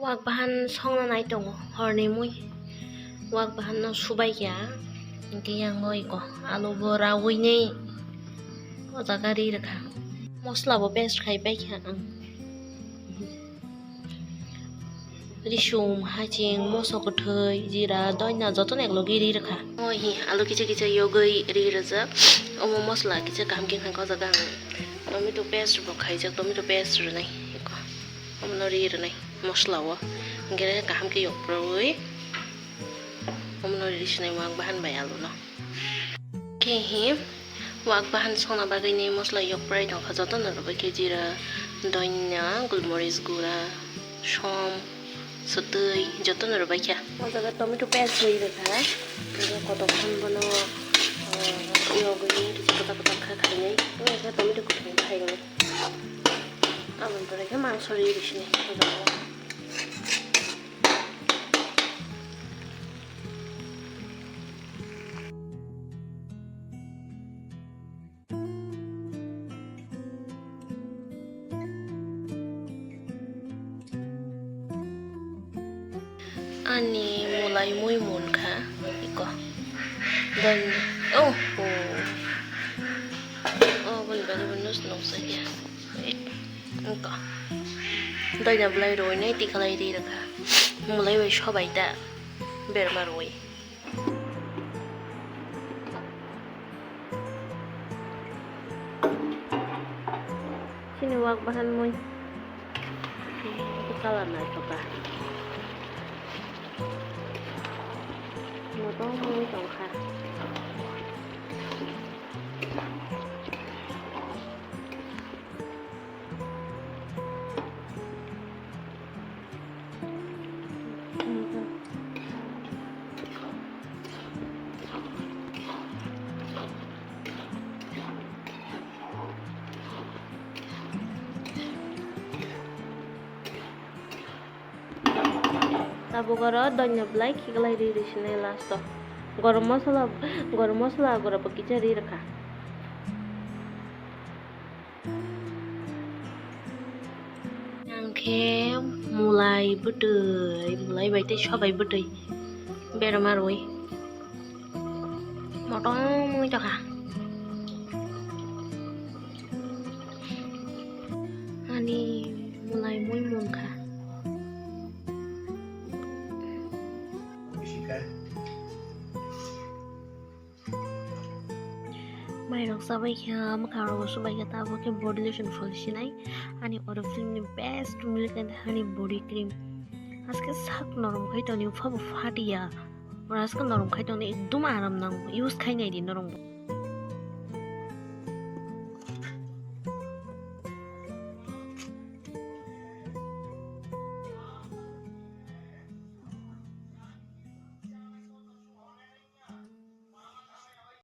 wak bahan songna nai tongo horni mui wak bahan no subai ya ingke yang ngoi ko alu bora uini o jaga ri rakha mosla bo paste khai bai kha ang risum haching mosok thoi jira doina joton eklo giri rakha oi hi alu kiche kiche yogoi ri raja omo mosla kiche kam king khang ko jaga tomato paste bo khai jak tomato paste ru nai ko omno ri ru nai mosla wo ngere kaham ke yok proi omno ri sinai wak bahan bai alu no ke hi wak bahan sona bagai ni mosla yok prai dong kha joton ru ba ke jira doina gulmoris gura som sotoi joton ru bai kha o jaga tomato paste ri rakha koto khan bono yogoi ri kota kota kha khai nai ka tomato ko khai nai amon pore ke mangso ri sinai ani mulai muy mun kha iko dan oh bal bal bonus no saya iko dai na blai roi nai ti khalai ri rakha mulai bai shobai ta berma roi sini wak bahan muy kala na coba motong muy tongkha Sabo garo donya blai khiglai ri sinai last garam masala gora pakicha ri rakha angke mulai bai te shobai butui berma roi motong mui takha ani mulai muy mun kha mai rok sabai kha makaro sabai kha tabo ke body lotion fol sinai ani oro film ni best milk and honey body cream aske sak norom khai toni phab fatia और आजकल नरम खाई तो एकदम आराम नांगो use खाई नहीं दी नरम